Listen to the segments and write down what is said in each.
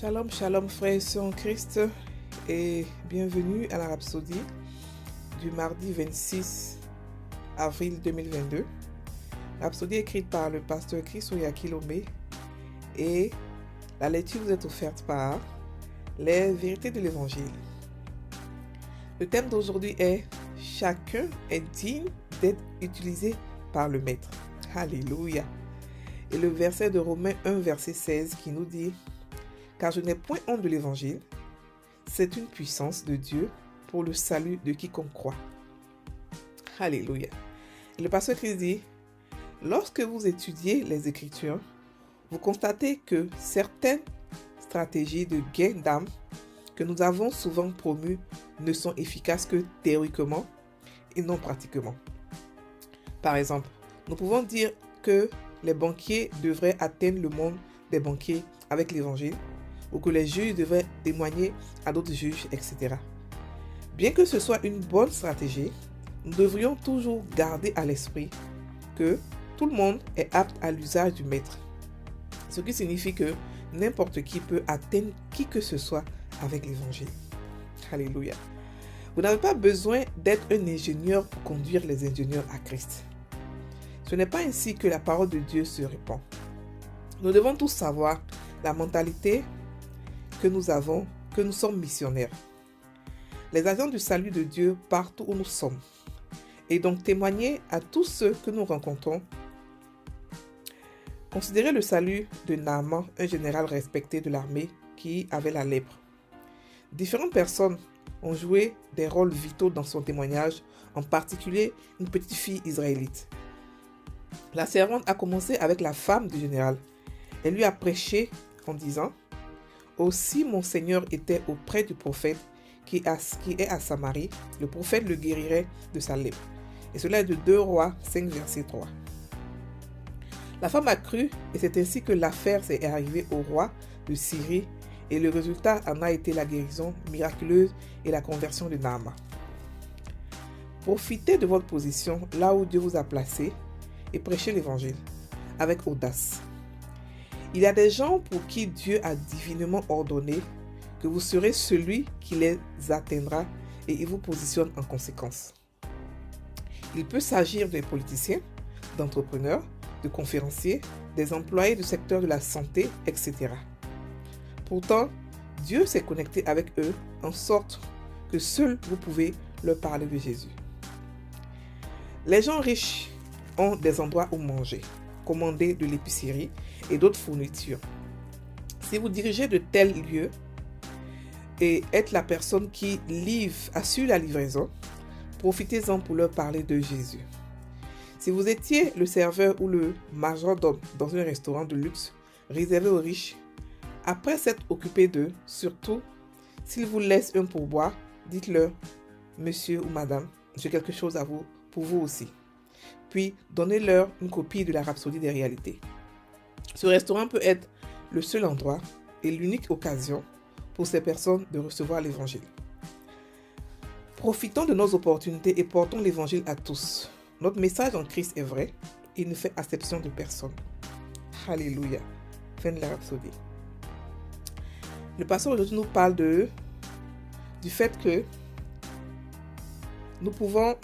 Shalom, shalom frères et sœurs en Christ et bienvenue à la Rhapsodie du mardi 26 avril 2022. Rhapsodie écrite par le pasteur Chris Oyakilome et la lecture vous est offerte par les vérités de l'évangile. Le thème d'aujourd'hui est « Chacun est digne d'être utilisé par le Maître ». Alléluia. Et le verset de Romains 1, verset 16 qui nous dit « Car je n'ai point honte de l'évangile, c'est une puissance de Dieu pour le salut de quiconque croit. » Alléluia. Et le pasteur Christ dit « Lorsque vous étudiez les Écritures, vous constatez que certaines stratégies de gain d'âme que nous avons souvent promues ne sont efficaces que théoriquement et non pratiquement. Par exemple, nous pouvons dire que les banquiers devraient atteindre le monde des banquiers avec l'évangile, ou que les juges devraient témoigner à d'autres juges, etc. Bien que ce soit une bonne stratégie, nous devrions toujours garder à l'esprit que tout le monde est apte à l'usage du maître, ce qui signifie que n'importe qui peut atteindre qui que ce soit avec l'évangile. Alléluia. Vous n'avez pas besoin d'être un ingénieur pour conduire les ingénieurs à Christ. Ce n'est pas ainsi que la parole de Dieu se répand. Nous devons tous savoir la mentalité que nous avons, que nous sommes missionnaires. Les agents du salut de Dieu partout où nous sommes. Et donc témoigner à tous ceux que nous rencontrons. Considérez le salut de Naaman, un général respecté de l'armée qui avait la lèpre. Différentes personnes ont joué des rôles vitaux dans son témoignage, en particulier une petite fille israélite. La servante a commencé avec la femme du général. Elle lui a prêché en disant « Aussi mon Seigneur était auprès du prophète qui est à Samarie, le prophète le guérirait de sa lèpre. » Et cela est de 2 Rois 5, verset 3. La femme a cru et c'est ainsi que l'affaire s'est arrivée au roi de Syrie et le résultat en a été la guérison miraculeuse et la conversion de Naaman. Profitez de votre position là où Dieu vous a placé et prêchez l'évangile avec audace. Il y a des gens pour qui Dieu a divinement ordonné que vous serez celui qui les atteindra et il vous positionne en conséquence. Il peut s'agir des politiciens, d'entrepreneurs, de conférenciers, des employés du secteur de la santé, etc. Pourtant, Dieu s'est connecté avec eux en sorte que seuls vous pouvez leur parler de Jésus. Les gens riches ont des endroits où manger, commander de l'épicerie et d'autres fournitures. Si vous dirigez de tels lieux et êtes la personne qui assure la livraison, profitez-en pour leur parler de Jésus. Si vous étiez le serveur ou le majordome dans un restaurant de luxe réservé aux riches, après s'être occupé d'eux, surtout s'ils vous laissent un pourboire, dites-leur « Monsieur ou Madame, j'ai quelque chose à vous, pour vous aussi ». Puis donnez-leur une copie de la Rhapsodie des réalités. Ce restaurant peut être le seul endroit et l'unique occasion pour ces personnes de recevoir l'évangile. Profitons de nos opportunités et portons l'évangile à tous. Notre message en Christ est vrai, il ne fait exception de personne. Alléluia. Fin de la Rhapsodie. Le pasteur aujourd'hui nous parle du fait que nous pouvons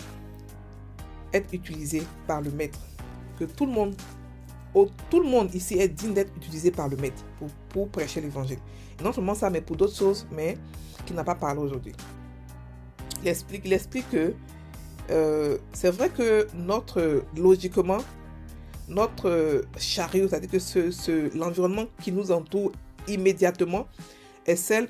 être utilisés par le Maître. Que tout le monde ici est digne d'être utilisé par le Maître pour prêcher l'évangile. Non seulement ça, mais pour d'autres choses, mais qui n'a pas parlé aujourd'hui. Il explique que c'est vrai que logiquement, notre chariot, c'est-à-dire que l'environnement qui nous entoure immédiatement est celle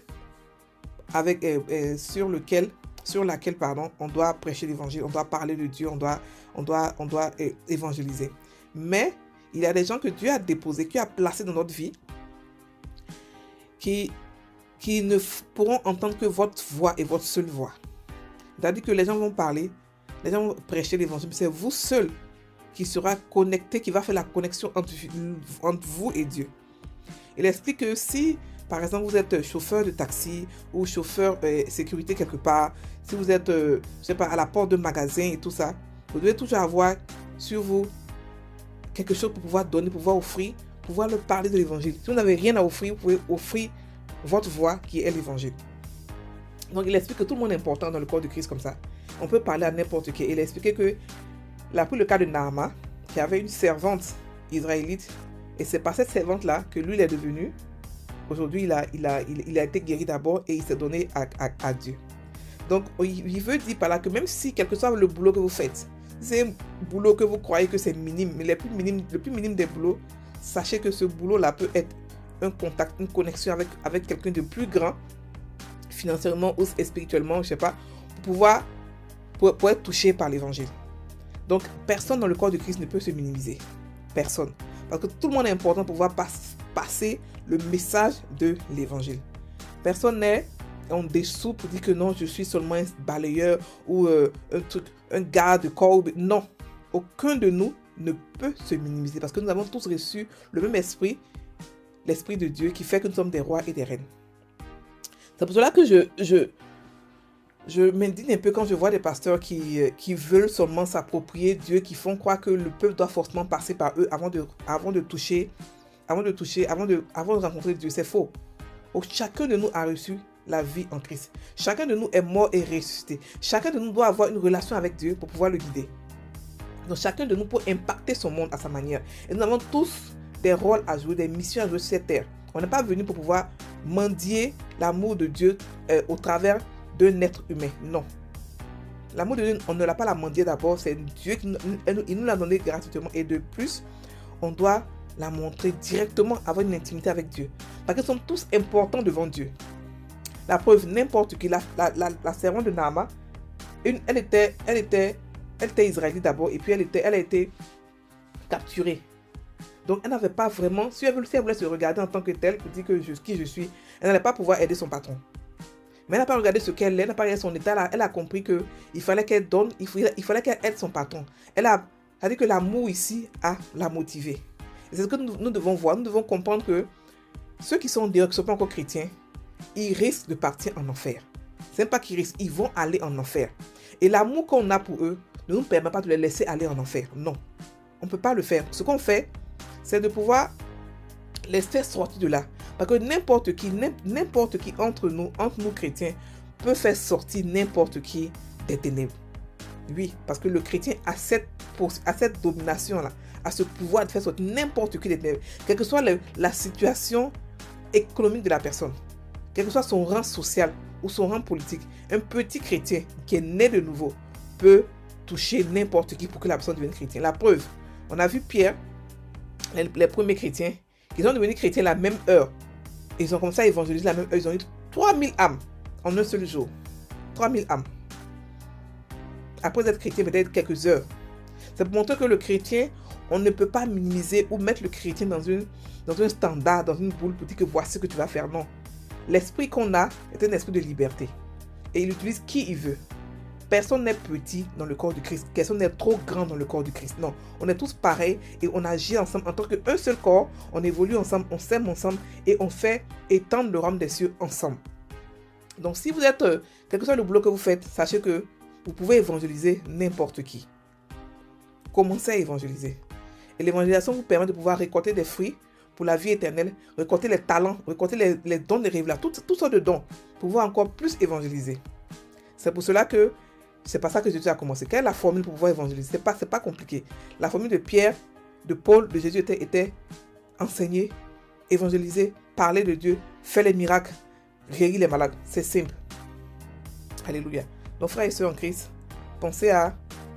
sur laquelle on doit prêcher l'évangile, on doit parler de Dieu, on doit évangéliser. Mais il y a des gens que Dieu a déposés, qui a placés dans notre vie, qui ne pourront entendre que votre voix et votre seule voix. C'est-à-dire que les gens vont parler, les gens vont prêcher l'évangile, mais c'est vous seul qui sera connecté, qui va faire la connexion entre vous et Dieu. Il explique que si, par exemple, vous êtes chauffeur de taxi ou chauffeur sécurité quelque part, si vous êtes, à la porte d'un magasin et tout ça, vous devez toujours avoir sur vous quelque chose pour pouvoir donner, pour pouvoir offrir, pour pouvoir leur parler de l'évangile. Si vous n'avez rien à offrir, vous pouvez offrir votre voix qui est l'évangile. Donc il explique que tout le monde est important dans le corps de Christ comme ça. On peut parler à n'importe qui. Il a expliqué que, il a pris le cas de Naama, qui avait une servante israélite, et c'est par cette servante-là que lui, il est devenu. Aujourd'hui, il a été guéri d'abord et il s'est donné à Dieu. Donc, il veut dire par là que même si, quel que soit le boulot que vous faites, c'est un boulot que vous croyez que c'est minime, mais le plus minime des boulots, sachez que ce boulot-là peut être un contact, une connexion avec quelqu'un de plus grand, financièrement ou spirituellement, je ne sais pas, pour être touché par l'évangile. Donc, personne dans le corps de Christ ne peut se minimiser. Personne. Parce que tout le monde est important pour pouvoir passer le message de l'évangile. Personne n'est en dessous pour dire que non, je suis seulement un balayeur ou un gars de corps. Non, aucun de nous ne peut se minimiser parce que nous avons tous reçu le même esprit, l'esprit de Dieu qui fait que nous sommes des rois et des reines. C'est pour cela que je m'indigne un peu quand je vois des pasteurs qui veulent seulement s'approprier Dieu, qui font croire que le peuple doit forcément passer par eux avant de rencontrer Dieu. C'est faux. Donc, chacun de nous a reçu la vie en Christ. Chacun de nous est mort et ressuscité. Chacun de nous doit avoir une relation avec Dieu pour pouvoir le guider. Donc chacun de nous peut impacter son monde à sa manière. Et nous avons tous des rôles à jouer, des missions à jouer sur cette terre. On n'est pas venu pour pouvoir mendier l'amour de Dieu au travers d'un être humain. Non. L'amour de Dieu, on ne l'a pas la mendier d'abord. C'est Dieu qui nous l'a donné gratuitement. Et de plus, on doit la montrer directement, avoir une intimité avec Dieu. Parce que nous sommes tous importants devant Dieu. La preuve, n'importe qui, la servante de Naama, elle était israélite d'abord et puis elle a été capturée. Donc elle n'avait pas vraiment, si elle voulait se regarder en tant que telle, pour dire qui je suis, elle n'allait pas pouvoir aider son patron. Mais elle n'a pas regardé ce qu'elle est, elle n'a pas regardé son état, elle a compris qu'il fallait qu'elle donne, il fallait qu'elle aide son patron. Elle a dit que l'amour ici a la motivé. Et c'est ce que nous devons voir, nous devons comprendre que ceux qui sont dehors, qui ne sont pas encore chrétiens, ils risquent de partir en enfer. Ce n'est pas qu'ils risquent, ils vont aller en enfer. Et l'amour qu'on a pour eux ne nous permet pas de les laisser aller en enfer. Non, on ne peut pas le faire. Ce qu'on fait, c'est de pouvoir les faire sortir de là. Parce que n'importe qui entre nous chrétiens, peut faire sortir n'importe qui des ténèbres. Oui, parce que le chrétien a cette domination-là, a ce pouvoir de faire sortir n'importe qui des ténèbres. Quelle que soit la situation économique de la personne, quel que soit son rang social ou son rang politique, un petit chrétien qui est né de nouveau peut toucher n'importe qui pour que la personne devienne chrétien. La preuve, on a vu Pierre, les premiers chrétiens, qui sont devenus chrétiens la même heure. Ils ont commencé à évangéliser la même heure. Ils ont eu 3000 âmes en un seul jour. 3000 âmes. Après être chrétien, peut-être quelques heures. C'est pour montrer que le chrétien, on ne peut pas minimiser ou mettre le chrétien dans un standard, dans une boule pour dire que voici ce que tu vas faire. Non. L'esprit qu'on a est un esprit de liberté. Et il utilise qui il veut. Personne n'est petit dans le corps du Christ. Personne n'est trop grand dans le corps du Christ. Non, on est tous pareils et on agit ensemble en tant qu'un seul corps. On évolue ensemble, on s'aime ensemble et on fait étendre le royaume des cieux ensemble. Donc si vous êtes, quel que soit le boulot que vous faites, sachez que vous pouvez évangéliser n'importe qui. Commencez à évangéliser. Et l'évangélisation vous permet de pouvoir récolter des fruits pour la vie éternelle, récolter les talents, récolter les dons de révélation, toutes sortes de dons, pour pouvoir encore plus évangéliser. C'est pour cela que c'est pas ça que Jésus a commencé. Quelle est la formule pour pouvoir évangéliser? C'est pas compliqué. La formule de Pierre, de Paul, de Jésus était enseigner, évangéliser, parler de Dieu, faire les miracles, guérir les malades. C'est simple. Alléluia. Donc frères et sœurs en Christ, pensez à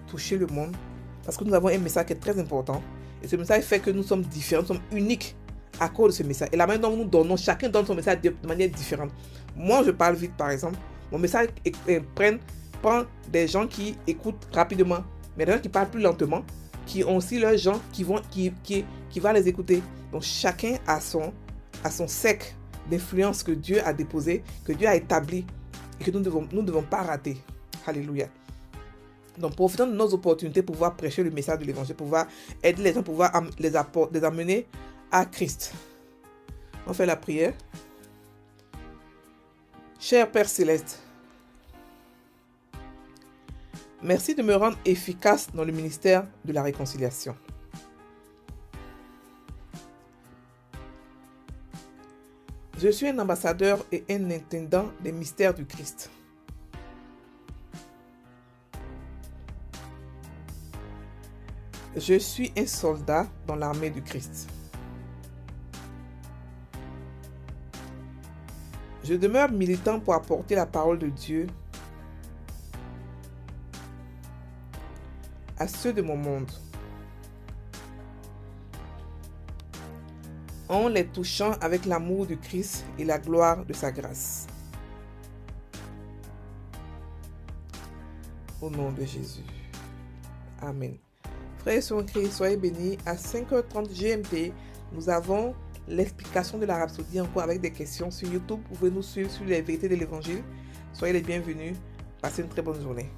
toucher le monde parce que nous avons un message qui est très important. Et ce message fait que nous sommes différents, nous sommes uniques à cause de ce message. Et la manière dont nous donnons, chacun donne son message de manière différente. Moi, je parle vite par exemple. Mon message prend des gens qui écoutent rapidement, mais des gens qui parlent plus lentement, qui ont aussi leurs gens qui vont les écouter. Donc chacun a son cercle d'influence que Dieu a déposé, que Dieu a établi et que nous ne devons pas rater. Alléluia. Donc profitons de nos opportunités pour pouvoir prêcher le message de l'évangile, pour pouvoir aider les gens, pour pouvoir les amener à Christ. On fait la prière. Cher Père Céleste, merci de me rendre efficace dans le ministère de la réconciliation. Je suis un ambassadeur et un intendant des mystères du Christ. Je suis un soldat dans l'armée du Christ. Je demeure militant pour apporter la parole de Dieu à ceux de mon monde, en les touchant avec l'amour du Christ et la gloire de sa grâce. Au nom de Jésus. Amen. Frères et sœurs en Christ, soyez bénis. À 5h30 GMT, nous avons l'explication de la Rhapsodie encore avec des questions sur YouTube. Vous pouvez nous suivre sur les vérités de l'Évangile. Soyez les bienvenus. Passez une très bonne journée.